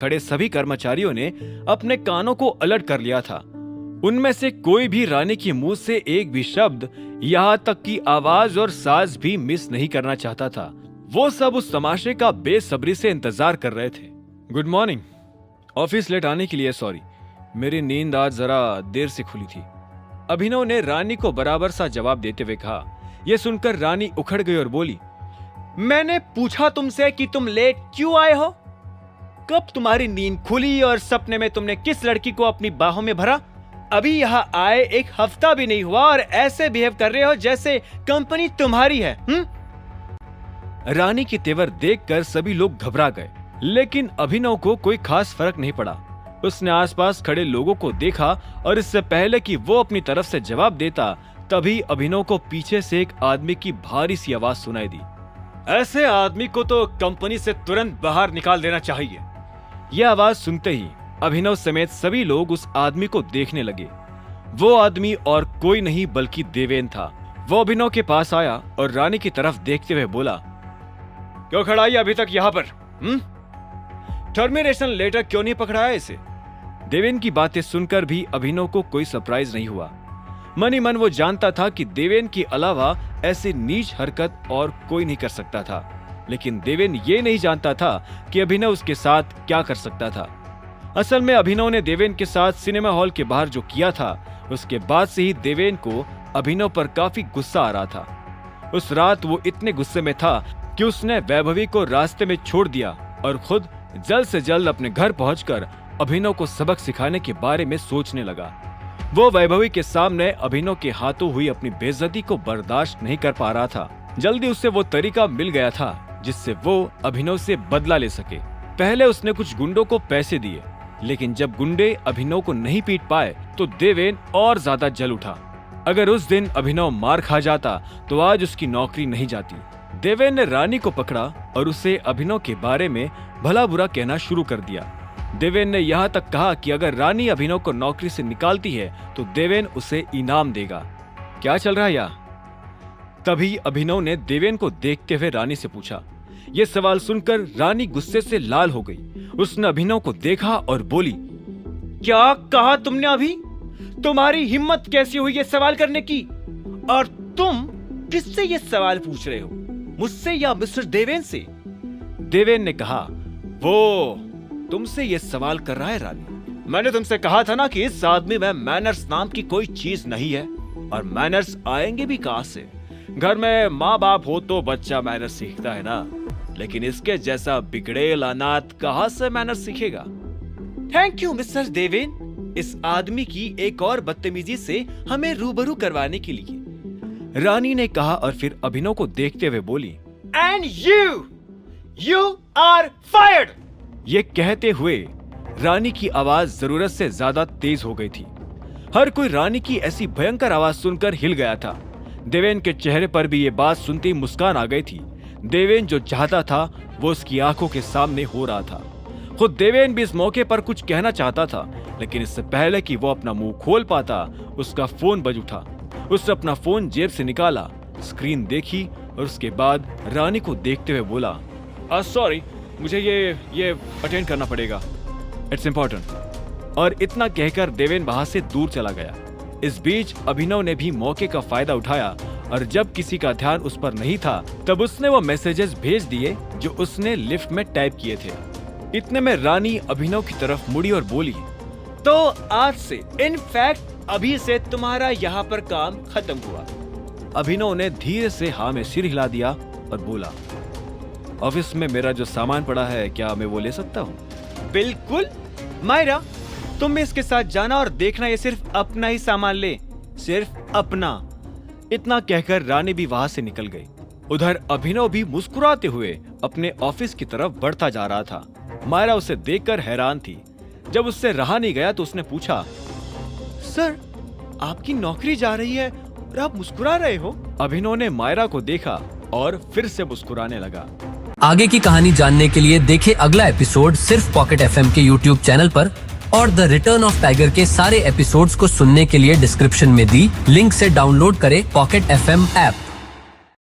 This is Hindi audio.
खड़े सभी कर्मचारियों ने अपने कानों को अलर्ट कर लिया था। उनमें से कोई भी रानी के मुंह से एक भी शब्द, यहाँ तक कि आवाज और साज भी मिस नहीं करना चाहता था। वो सब उस तमाशे का बेसब्री से इंतजार कर रहे थे। Good morning. ऑफिस लेट आने के लिए सॉरी, मेरी नींद आज जरा देर से खुली थी। अभिनव ने रानी को बराबर सा जवाब देते हुए कहा। यह सुनकर रानी उखड़ गई और बोली, मैंने पूछा तुमसे कि तुम लेट क्यों आए हो? कब तुम्हारी नींद खुली और सपने में तुमने किस लड़की को अपनी बाहों में भरा? अभी यहाँ आए एक हफ्ता भी नहीं हुआ और ऐसे बिहेव कर रहे हो जैसे कंपनी तुम्हारी है। रानी के तेवर देखकर सभी लोग घबरा गए, लेकिन अभिनव को कोई खास फर्क नहीं पड़ा। उसने आसपास खड़े लोगों को देखा और इससे पहले कि वो अपनी तरफ से जवाब देता, तभी अभिनव को पीछे से एक आदमी की भारी सी आवाज सुनाई दी। ऐसे आदमी को तो कंपनी से तुरंत बाहर निकाल देना चाहिए। यह आवाज सुनते ही अभिनव समेत सभी लोग उस आदमी को देखने लगे। वो आदमी और कोई नहीं बल्कि देवेन था। वो अभिनव के पास आया और रानी की तरफ देखते हुए बोला, क्यों खड़ा है अभी तक यहाँ पर? टर्मिनेशन लेटर क्यों नहीं पकड़ाया इसे? देवेन की बातें सुनकर भी अभिनव को कोई सरप्राइज नहीं हुआ। मन ही मन वो जानता था कि देवेन के अलावा ऐसी नीच हरकत और कोई नहीं कर सकता था, लेकिन देवेन ये नहीं जानता था कि अभिनव उसके साथ क्या कर सकता था। असल में अभिनव ने देवेन के साथ सिनेमा हॉल के बाहर जो किया था, उसके बाद से ही देवेन को अभिनव पर काफी गुस्सा आ रहा था। उस रात वो इतने गुस्से में था कि उसने वैभवी को रास्ते में छोड़ दिया और खुद जल्द से जल्द अपने घर पहुंचकर अभिनव को सबक सिखाने के बारे में सोचने लगा। वो वैभवी के सामने अभिनव के हाथों हुई अपनी बेइज्जती को बर्दाश्त नहीं कर पा रहा था। जल्दी उसे वो तरीका मिल गया था जिससे वो अभिनव से बदला ले सके। पहले उसने कुछ गुंडों को पैसे दिए, लेकिन जब गुंडे अभिनव को नहीं पीट पाए तो देवेन और ज्यादा जल उठा। अगर उस दिन अभिनव मार खा जाता तो आज उसकी नौकरी नहीं जाती। देवेन ने रानी को पकड़ा और उसे अभिनव के बारे में भला बुरा कहना शुरू कर दिया। देवेन ने यहाँ तक कहा कि अगर रानी अभिनव को नौकरी से निकालती है तो देवेन उसे इनाम देगा। क्या चल रहा है यहाँ? तभी अभिनव ने देवेन को देखते हुए रानी से पूछा। ये सवाल सुनकर रानी गुस्से से लाल हो गई। उसने अभिनव को देखा और बोली, क्या कहा तुमने अभी? तुम्हारी हिम्मत कैसी हुई ये सवाल करने की? और तुम किससे ये सवाल पूछ रहे हो, मुझसे या मिस्टर देवेन से? देवेन ने कहा, वो तुमसे ये सवाल कर रहा है रानी। मैंने तुमसे कहा था ना कि इस आदमी में मैनर्स नाम की कोई चीज नहीं है, और मैनर्स आएंगे भी कहां से? घर में माँ बाप हो तो बच्चा मैनर्स सीखता है ना, लेकिन इसके जैसा बिगड़ेल अनाथ कहां से मैनर्स सीखेगा? थैंक यू मिस्टर देवेन, इस आदमी की एक और बदतमीजी से हमें रूबरू करवाने के लिए, रानी ने कहा और फिर अभिनव को देखते हुए बोली, एंड यू आर फायर्ड। ये कहते हुए रानी की आवाज जरूरत से ज्यादा तेज हो गई थी। हर कोई रानी की ऐसी भयंकर आवाज सुनकर हिल गया था। देवेन के चेहरे पर भी ये बात सुनते ही मुस्कान आ गई थी। देवेन जो चाहता था वो उसकी आंखों के सामने हो रहा था। खुद देवेन भी इस मौके पर कुछ कहना चाहता था, लेकिन इससे पहले कि वो अपना मुंह खोल पाता, उसका फोन बज उठा। उसने अपना फोन जेब से निकाला, स्क्रीन देखी और उसके बाद रानी को देखते हुए बोला, सॉरी, मुझे ये अटेंड करना पड़ेगा, इट्स इम्पोर्टेंट। और इतना कहकर देवेन वहां से दूर चला गया। इस बीच अभिनव ने भी मौके का फायदा उठाया और जब किसी का ध्यान उस पर नहीं था तब उसने वो मैसेजेस भेज दिए जो उसने लिफ्ट में टाइप किए थे। इतने में रानी अभिनव की तरफ मुड़ी और बोली, तो आज से इनफैक्ट अभी से तुम्हारा यहाँ पर काम खत्म हुआ। अभिनव ने धीरे से हाँ में सिर हिला दिया और बोला, ऑफिस में मेरा जो सामान पड़ा है, क्या मैं वो ले सकता हूँ? बिल्कुल मायरा, तुम भी इसके साथ जाना और देखना ये सिर्फ अपना ही सामान ले, सिर्फ अपना। इतना कहकर रानी भी वहां से निकल गई। उधर अभिनव भी मुस्कुराते हुए अपने ऑफिस की तरफ बढ़ता जा रहा था। मायरा उसे देखकर हैरान थी। जब उससे रहा नहीं गया तो उसने पूछा, सर आपकी नौकरी जा रही है और आप मुस्कुरा रहे हो? अभिनव ने मायरा को देखा और फिर से मुस्कुराने लगा। आगे की कहानी जानने के लिए देखें अगला एपिसोड सिर्फ पॉकेट एफएम के यूट्यूब चैनल पर, और द रिटर्न ऑफ टाइगर के सारे एपिसोड्स को सुनने के लिए डिस्क्रिप्शन में दी लिंक से डाउनलोड करें पॉकेट एफएम ऐप।